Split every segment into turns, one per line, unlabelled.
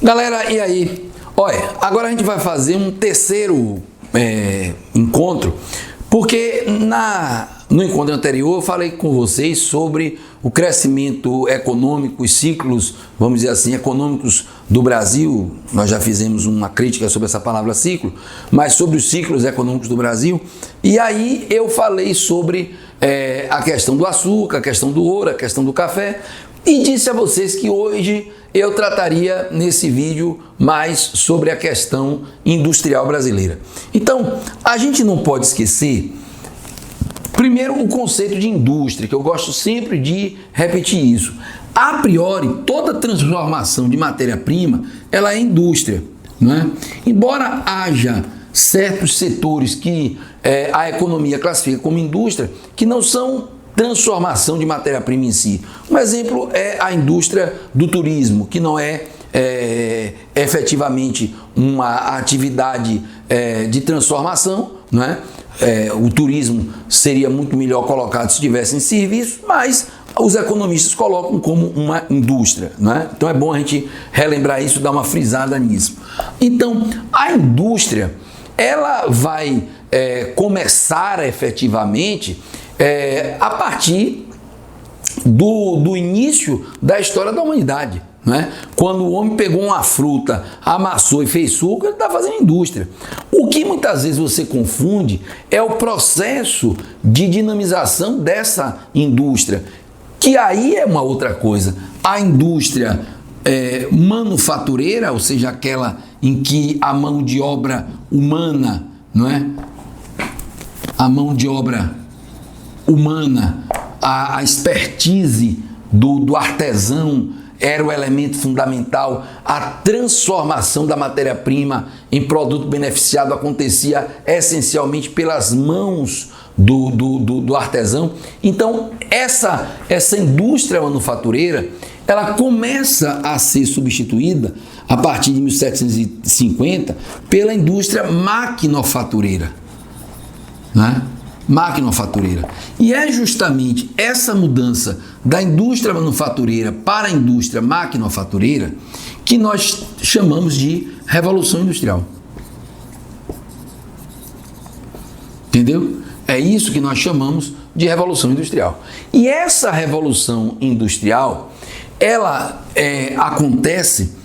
Galera, e aí? Olha, agora a gente vai fazer um terceiro encontro, porque no encontro anterior eu falei com vocês sobre o crescimento econômico, os ciclos, vamos dizer assim, econômicos do Brasil. Nós já fizemos uma crítica sobre essa palavra ciclo, mas sobre os ciclos econômicos do Brasil. E aí eu falei sobre a questão do açúcar, a questão do ouro, a questão do café, e disse a vocês que hoje eu trataria nesse vídeo mais sobre a questão industrial brasileira. Então, a gente não pode esquecer, primeiro, o conceito de indústria, que eu gosto sempre de repetir isso. A priori, toda transformação de matéria-prima, ela é indústria, não é? Embora haja certos setores que a economia classifica como indústria, que não são transformação de matéria-prima em si. Um exemplo é a indústria do turismo, que não é efetivamente uma atividade de transformação, não é? O turismo seria muito melhor colocado se tivesse em serviço, mas os economistas colocam como uma indústria, não é? Então é bom a gente relembrar isso, dar uma frisada nisso. Então, a indústria, ela vai começar efetivamente a partir do início da história da humanidade, né? Quando o homem pegou uma fruta, amassou e fez suco, ele está fazendo indústria. O que muitas vezes você confunde é o processo de dinamização dessa indústria, que aí é uma outra coisa. A indústria manufatureira, ou seja, aquela em que a mão de obra humana, não é? A mão de obra humana, a expertise do artesão era o elemento fundamental. A transformação da matéria-prima em produto beneficiado acontecia essencialmente pelas mãos do artesão. Então, essa indústria manufatureira, ela começa a ser substituída a partir de 1750 pela indústria maquinofatureira, né? Maquinofatureira. E é justamente essa mudança da indústria manufatureira para a indústria maquinofatureira que nós chamamos de Revolução Industrial. Entendeu? É isso que nós chamamos de Revolução Industrial. E essa Revolução Industrial, ela acontece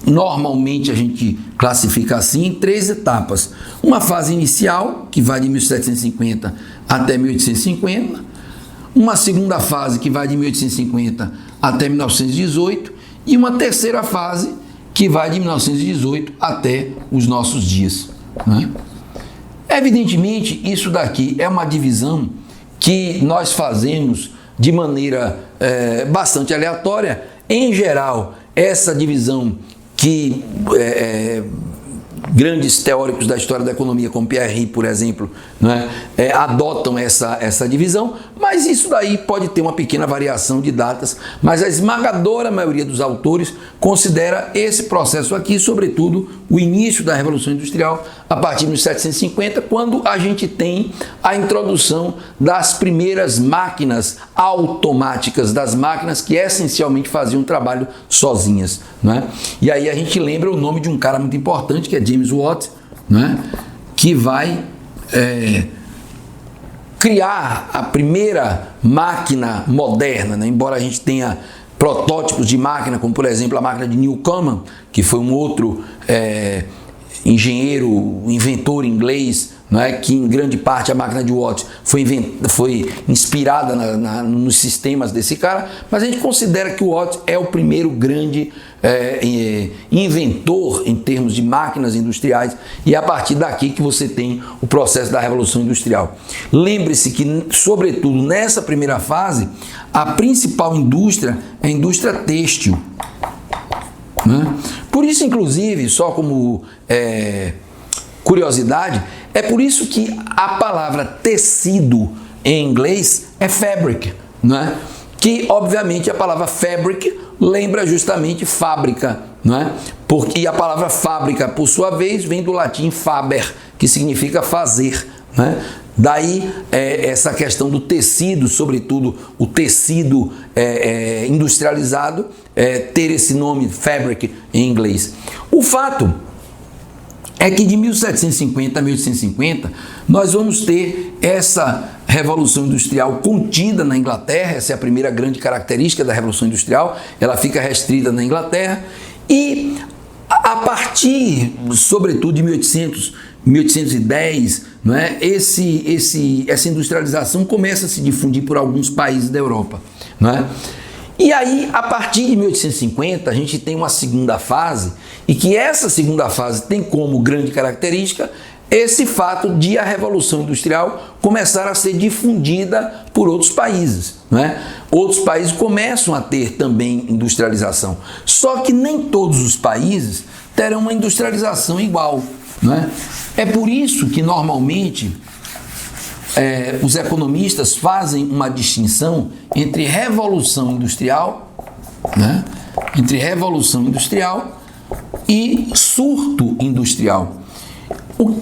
normalmente a gente classifica assim, em 3 etapas. Uma fase inicial, que vai de 1750 até 1850, uma segunda fase, que vai de 1850 até 1918, e uma terceira fase, que vai de 1918 até os nossos dias, né? Evidentemente, isso daqui é uma divisão que nós fazemos de maneira bastante aleatória. Em geral, essa divisão que grandes teóricos da história da economia, como Pierre, por exemplo, né, adotam essa divisão, mas isso daí pode ter uma pequena variação de datas, mas a esmagadora maioria dos autores considera esse processo aqui, sobretudo o início da Revolução Industrial, a partir de 1750, quando a gente tem a introdução das primeiras máquinas automáticas, das máquinas que essencialmente faziam trabalho sozinhas, né? E aí a gente lembra o nome de um cara muito importante, que é James Watt, né? Que vai criar a primeira máquina moderna, né? Embora a gente tenha protótipos de máquina, como por exemplo a máquina de Newcomen, que foi um outro engenheiro, inventor inglês, não é? Que em grande parte a máquina de Watt foi inspirada nos sistemas desse cara, mas a gente considera que o Watt é o primeiro grande inventor em termos de máquinas industriais, e é a partir daqui que você tem o processo da Revolução Industrial. Lembre-se que, sobretudo nessa primeira fase, a principal indústria é a indústria têxtil, né? Por isso, inclusive, só como curiosidade, é por isso que a palavra tecido em inglês é fabric, né? Que obviamente a palavra fabric lembra justamente fábrica, né? Porque a palavra fábrica, por sua vez, vem do latim faber, que significa fazer, né? Daí essa questão do tecido, sobretudo o tecido industrializado, ter esse nome fabric em inglês. O fato é que de 1750 a 1850 nós vamos ter essa Revolução Industrial contida na Inglaterra. Essa é a primeira grande característica da Revolução Industrial, ela fica restrita na Inglaterra, e a partir, sobretudo, de 1810, não é? Essa industrialização começa a se difundir por alguns países da Europa, não é? E aí, a partir de 1850, a gente tem uma segunda fase, e que essa segunda fase tem como grande característica esse fato de a Revolução Industrial começar a ser difundida por outros países, não é? Outros países começam a ter também industrialização, só que nem todos os países terão uma industrialização igual, não é? É por isso que normalmente os economistas fazem uma distinção entre revolução industrial, né? Entre revolução industrial e surto industrial.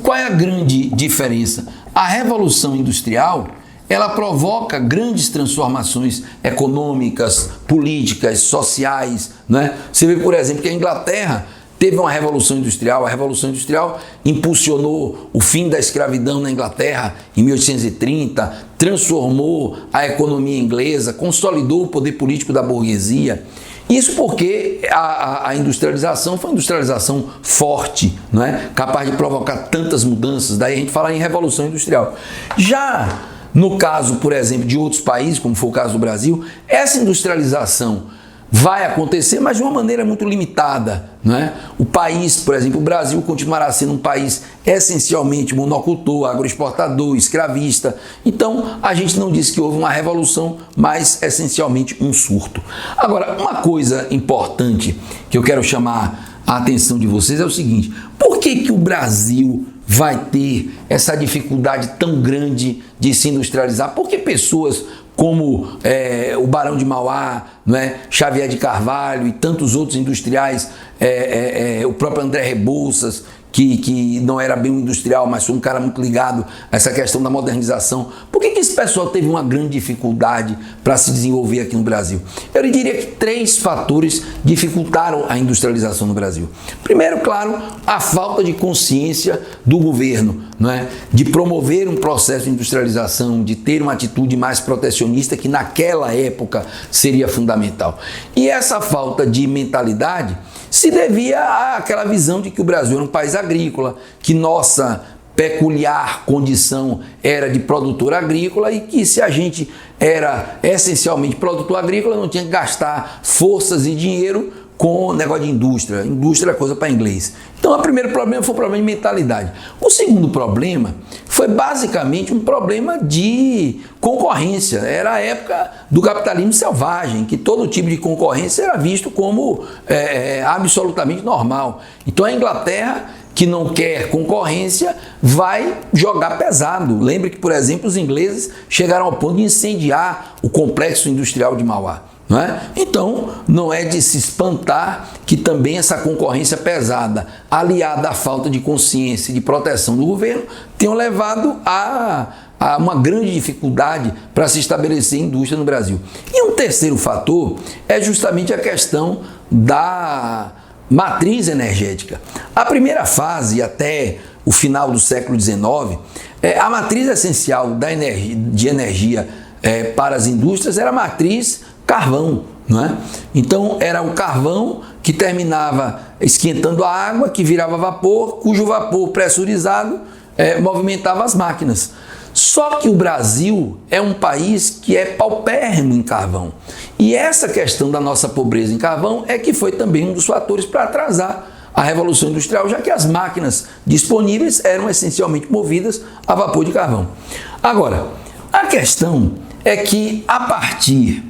Qual é a grande diferença? A revolução industrial, ela provoca grandes transformações econômicas, políticas, sociais, né? Você vê, por exemplo, que a Inglaterra teve uma revolução industrial. A revolução industrial impulsionou o fim da escravidão na Inglaterra em 1830, transformou a economia inglesa, consolidou o poder político da burguesia. Isso porque a industrialização foi uma industrialização forte, não é? Capaz de provocar tantas mudanças. Daí a gente fala em revolução industrial. Já no caso, por exemplo, de outros países, como foi o caso do Brasil, essa industrialização vai acontecer, mas de uma maneira muito limitada, não é? O país, por exemplo, o Brasil continuará sendo um país essencialmente monocultor, agroexportador, escravista. Então, a gente não disse que houve uma revolução, mas essencialmente um surto. Agora, uma coisa importante que eu quero chamar a atenção de vocês é o seguinte: por que o Brasil vai ter essa dificuldade tão grande de se industrializar? Porque pessoas como o Barão de Mauá, não é? Xavier de Carvalho e tantos outros industriais, o próprio André Rebouças, que não era bem um industrial, mas foi um cara muito ligado a essa questão da modernização. Por que esse pessoal teve uma grande dificuldade para se desenvolver aqui no Brasil? Eu lhe diria que 3 fatores dificultaram a industrialização no Brasil. Primeiro, claro, a falta de consciência do governo, não é? De promover um processo de industrialização, de ter uma atitude mais protecionista, que naquela época seria fundamental. E essa falta de mentalidade se devia àquela visão de que o Brasil era um país agrícola, que nossa peculiar condição era de produtor agrícola e que se a gente era essencialmente produtor agrícola, não tinha que gastar forças e dinheiro com negócio de indústria. Indústria é coisa para inglês. Então, o primeiro problema foi o problema de mentalidade. O segundo problema foi basicamente um problema de concorrência. Era a época do capitalismo selvagem, que todo tipo de concorrência era visto como absolutamente normal. Então, a Inglaterra, que não quer concorrência, vai jogar pesado. Lembre que, por exemplo, os ingleses chegaram ao ponto de incendiar o complexo industrial de Mauá. Não é? Então, não é de se espantar que também essa concorrência pesada, aliada à falta de consciência e de proteção do governo, tenham levado a uma grande dificuldade para se estabelecer indústria no Brasil. E um terceiro fator é justamente a questão da matriz energética. A primeira fase, até o final do século XIX, a matriz essencial de energia para as indústrias era a matriz carvão, não é? Então era o carvão que terminava esquentando a água, que virava vapor, cujo vapor pressurizado movimentava as máquinas. Só que o Brasil é um país que é paupérrimo em carvão. E essa questão da nossa pobreza em carvão é que foi também um dos fatores para atrasar a Revolução Industrial, já que as máquinas disponíveis eram essencialmente movidas a vapor de carvão. Agora, a questão é que a partir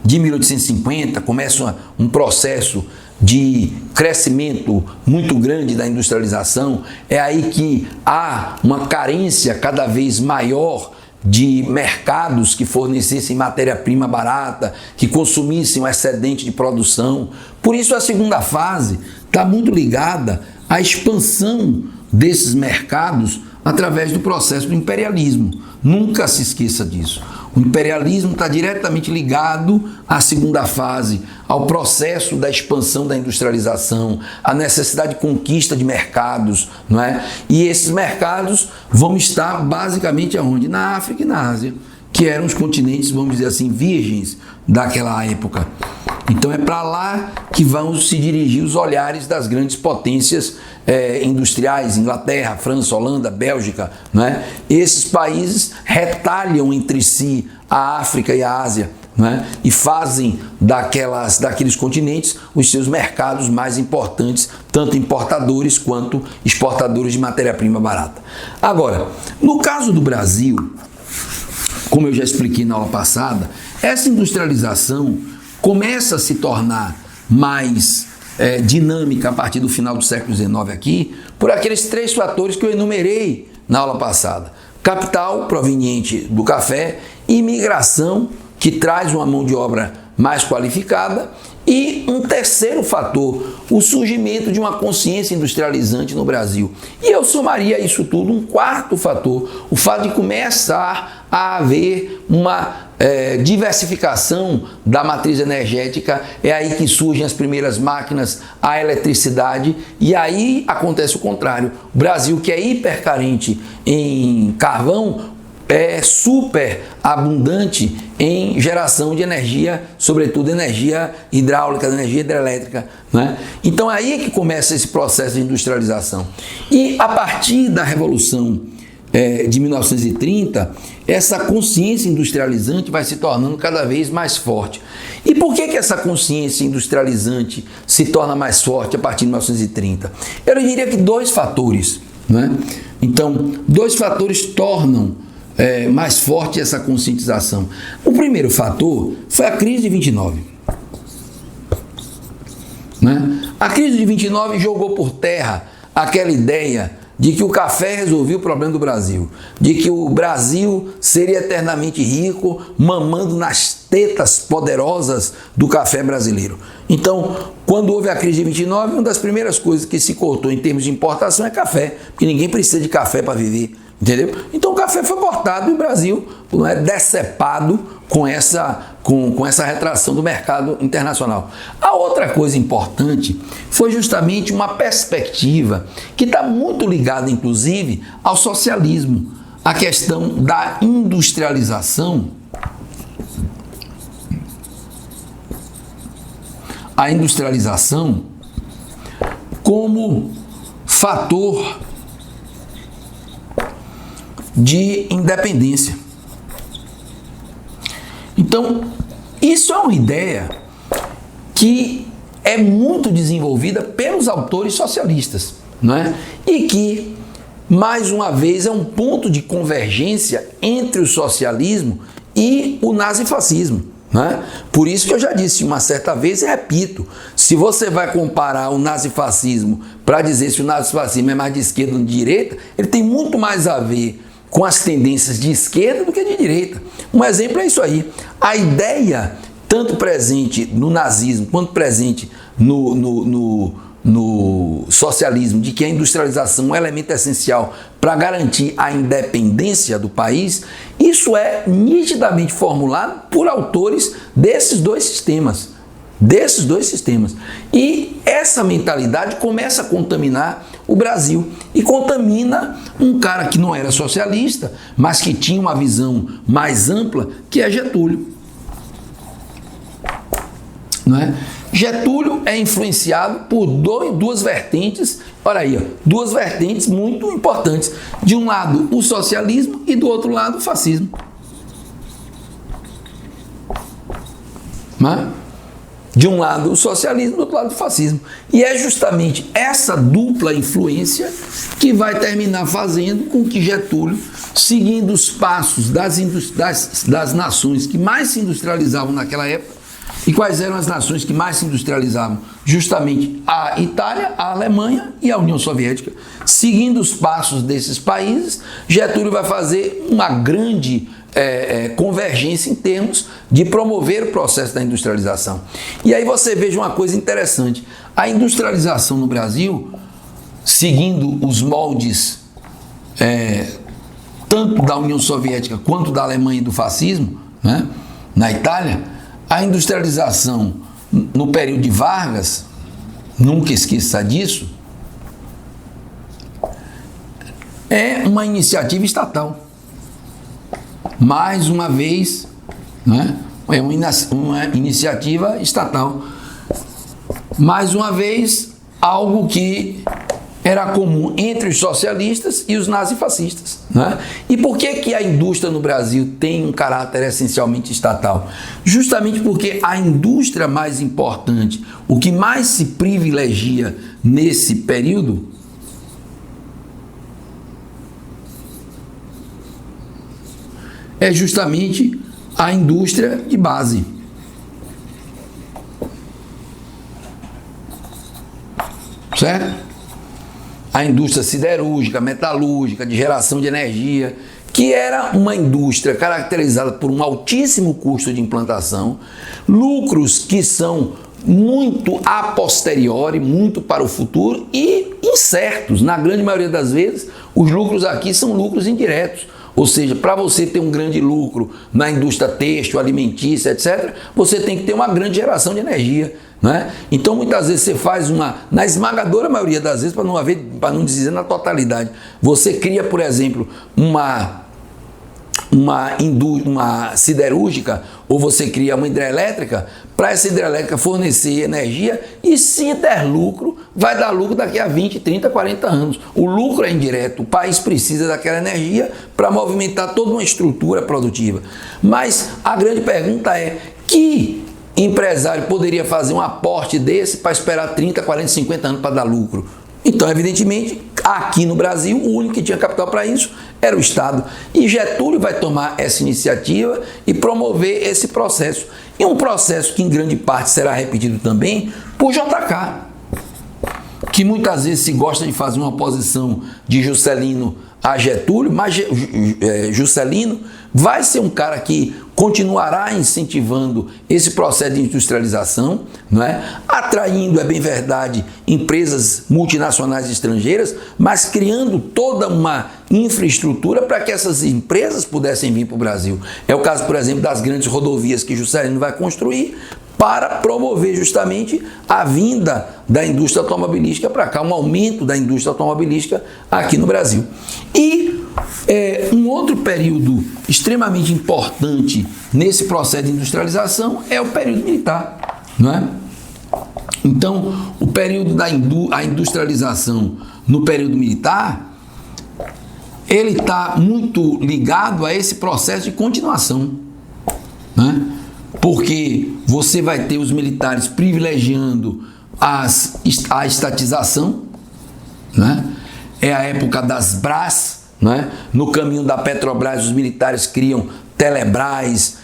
de 1850 começa um processo de crescimento muito grande da industrialização. É aí que há uma carência cada vez maior de mercados que fornecessem matéria-prima barata, que consumissem um excedente de produção. Por isso a segunda fase está muito ligada à expansão desses mercados através do processo do imperialismo. Nunca se esqueça disso. O imperialismo está diretamente ligado à segunda fase, ao processo da expansão da industrialização, à necessidade de conquista de mercados, não é? E esses mercados vão estar basicamente aonde? Na África e na Ásia, que eram os continentes, vamos dizer assim, virgens daquela época. Então é para lá que vão se dirigir os olhares das grandes potências industriais, Inglaterra, França, Holanda, Bélgica, não é? Esses países retalham entre si a África e a Ásia, não é? E fazem daqueles continentes os seus mercados mais importantes, tanto importadores quanto exportadores de matéria-prima barata. Agora, no caso do Brasil, como eu já expliquei na aula passada, essa industrialização começa a se tornar mais dinâmica a partir do final do século XIX aqui, por aqueles 3 fatores que eu enumerei na aula passada. Capital proveniente do café, imigração, que traz uma mão de obra mais qualificada, e um terceiro fator, o surgimento de uma consciência industrializante no Brasil. E eu somaria a isso tudo um quarto fator, o fato de começar a haver uma diversificação da matriz energética. É aí que surgem as primeiras máquinas, a eletricidade, e aí acontece o contrário. O Brasil, que é hipercarente em carvão, é super abundante em geração de energia, sobretudo energia hidráulica, energia hidrelétrica, né? Então é aí que começa esse processo de industrialização. E a partir da Revolução de 1930, essa consciência industrializante vai se tornando cada vez mais forte. E por que essa consciência industrializante se torna mais forte a partir de 1930? Eu diria que 2 fatores, né? Então, 2 fatores tornam mais forte essa conscientização. O primeiro fator foi a crise de 29. Né? A crise de 29 jogou por terra aquela ideia de que o café resolvia o problema do Brasil, de que o Brasil seria eternamente rico, mamando nas tetas poderosas do café brasileiro. Então, quando houve a crise de 29, uma das primeiras coisas que se cortou em termos de importação é café, porque ninguém precisa de café para viver. Entendeu? Então o café foi cortado e o Brasil decepado com essa retração do mercado internacional. A outra coisa importante foi justamente uma perspectiva que está muito ligada, inclusive, ao socialismo, a questão da industrialização. A industrialização como fator de independência. Então, isso é uma ideia que é muito desenvolvida pelos autores socialistas, não é? E que, mais uma vez, é um ponto de convergência entre o socialismo e o nazifascismo. Né? Por isso que eu já disse uma certa vez e repito, se você vai comparar o nazifascismo para dizer se o nazifascismo é mais de esquerda ou de direita, ele tem muito mais a ver com as tendências de esquerda do que de direita. Um exemplo é isso aí. A ideia, tanto presente no nazismo quanto presente no socialismo, de que a industrialização é um elemento essencial para garantir a independência do país, isso é nitidamente formulado por autores desses dois sistemas. E essa mentalidade começa a contaminar o Brasil e contamina um cara que não era socialista, mas que tinha uma visão mais ampla, que é Getúlio. Não é? Getúlio é influenciado por duas vertentes, olha aí, duas vertentes muito importantes. De um lado, o socialismo e do outro lado, o fascismo. Não é? De um lado o socialismo, do outro lado o fascismo. E é justamente essa dupla influência que vai terminar fazendo com que Getúlio, seguindo os passos das nações que mais se industrializavam naquela época, e quais eram as nações que mais se industrializavam? Justamente a Itália, a Alemanha e a União Soviética. Seguindo os passos desses países, Getúlio vai fazer uma grande convergência em termos de promover o processo da industrialização. E aí você veja uma coisa interessante. A industrialização no Brasil, seguindo os moldes tanto da União Soviética quanto da Alemanha e do fascismo, né, na Itália, a industrialização no período de Vargas, nunca esqueça disso, é uma iniciativa estatal. Mais uma vez, né, é uma iniciativa estatal. Mais uma vez, algo que era comum entre os socialistas e os nazifascistas, né? E por que a indústria no Brasil tem um caráter essencialmente estatal? Justamente porque a indústria mais importante, o que mais se privilegia nesse período, é justamente a indústria de base. Certo? A indústria siderúrgica, metalúrgica, de geração de energia, que era uma indústria caracterizada por um altíssimo custo de implantação, lucros que são muito a posteriori, muito para o futuro e incertos. Na grande maioria das vezes, os lucros aqui são lucros indiretos. Ou seja, para você ter um grande lucro na indústria têxtil, alimentícia, etc., você tem que ter uma grande geração de energia, né? Então, muitas vezes você faz na esmagadora maioria das vezes, para não dizer na totalidade, você cria, por exemplo, uma siderúrgica, ou você cria uma hidrelétrica, para essa hidrelétrica fornecer energia, e se der lucro, vai dar lucro daqui a 20, 30, 40 anos. O lucro é indireto, o país precisa daquela energia para movimentar toda uma estrutura produtiva. Mas a grande pergunta é, que empresário poderia fazer um aporte desse para esperar 30, 40, 50 anos para dar lucro? Então, evidentemente, aqui no Brasil, o único que tinha capital para isso era o Estado. E Getúlio vai tomar essa iniciativa e promover esse processo. E um processo que, em grande parte, será repetido também por JK, que muitas vezes se gosta de fazer uma oposição de Juscelino a Getúlio, mas Juscelino vai ser um cara que continuará incentivando esse processo de industrialização, não é? Atraindo, é bem verdade, empresas multinacionais estrangeiras, mas criando toda uma infraestrutura para que essas empresas pudessem vir para o Brasil. É o caso, por exemplo, das grandes rodovias que Juscelino vai construir para promover justamente a vinda da indústria automobilística para cá, um aumento da indústria automobilística aqui no Brasil. E um outro período extremamente importante nesse processo de industrialização é o período militar, não é? Então, o período a industrialização no período militar, ele está muito ligado a esse processo de continuação, né? Porque você vai ter os militares privilegiando a estatização, né? É a época das Brás, né? No caminho da Petrobras, os militares criam Telebrás,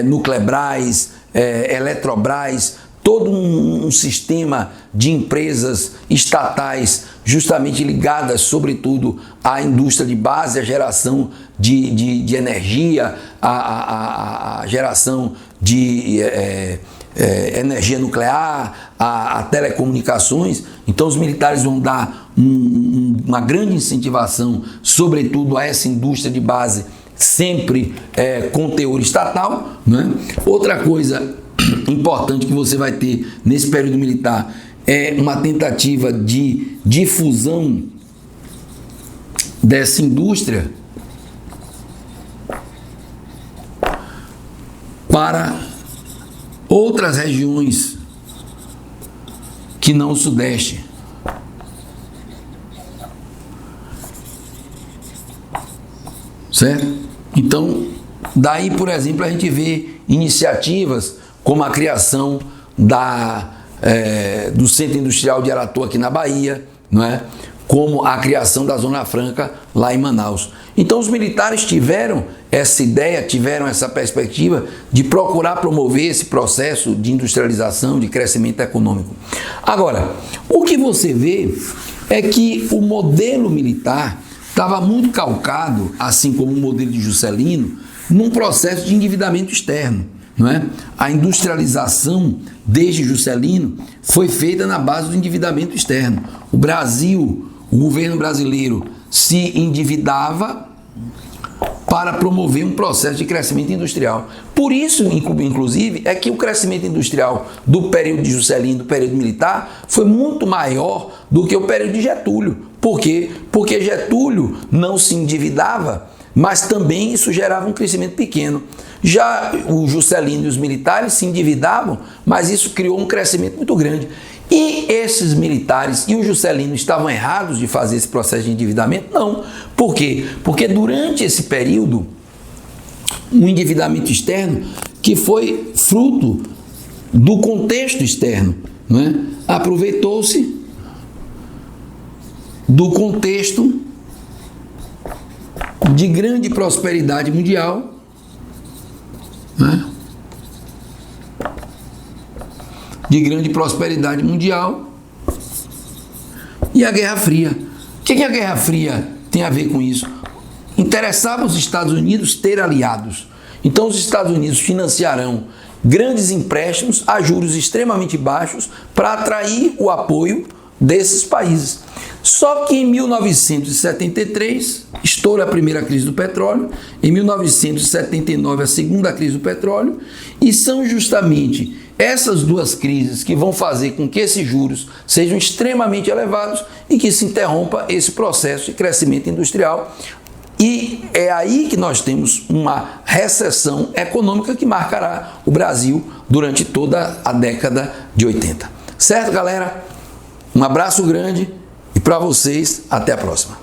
Nuclebras, Eletrobras, todo um sistema de empresas estatais justamente ligadas, sobretudo, à indústria de base, à geração de energia, à geração de energia nuclear, a telecomunicações. Então, os militares vão dar uma grande incentivação, sobretudo, a essa indústria de base, sempre com teor estatal, né? Outra coisa importante que você vai ter nesse período militar é uma tentativa de difusão dessa indústria para outras regiões que não o Sudeste. Certo? Então, daí, por exemplo, a gente vê iniciativas como a criação do Centro Industrial de Aratu aqui na Bahia, não é? Como a criação da Zona Franca lá em Manaus. Então, os militares tiveram essa ideia, tiveram essa perspectiva de procurar promover esse processo de industrialização, de crescimento econômico. Agora, o que você vê é que o modelo militar estava muito calcado, assim como o modelo de Juscelino, num processo de endividamento externo, não é? A industrialização, desde Juscelino, foi feita na base do endividamento externo. O Brasil, o governo brasileiro se endividava para promover um processo de crescimento industrial. Por isso, inclusive, é que o crescimento industrial do período de Juscelino, do período militar, foi muito maior do que o período de Getúlio. Por quê? Porque Getúlio não se endividava, mas também isso gerava um crescimento pequeno. Já o Juscelino e os militares se endividavam, mas isso criou um crescimento muito grande. E esses militares e o Juscelino estavam errados de fazer esse processo de endividamento? Não. Por quê? Porque durante esse período, um endividamento externo que foi fruto do contexto externo, né? Aproveitou-se do contexto de grande prosperidade mundial, né? De grande prosperidade mundial e a Guerra Fria. O que a Guerra Fria tem a ver com isso? Interessava os Estados Unidos ter aliados. Então os Estados Unidos financiarão grandes empréstimos a juros extremamente baixos para atrair o apoio desses países. Só que em 1973 estoura a primeira crise do petróleo, em 1979 a segunda crise do petróleo, e são justamente essas duas crises que vão fazer com que esses juros sejam extremamente elevados e que se interrompa esse processo de crescimento industrial. E é aí que nós temos uma recessão econômica que marcará o Brasil durante toda a década de 80. Certo, galera? Um abraço grande e para vocês, até a próxima.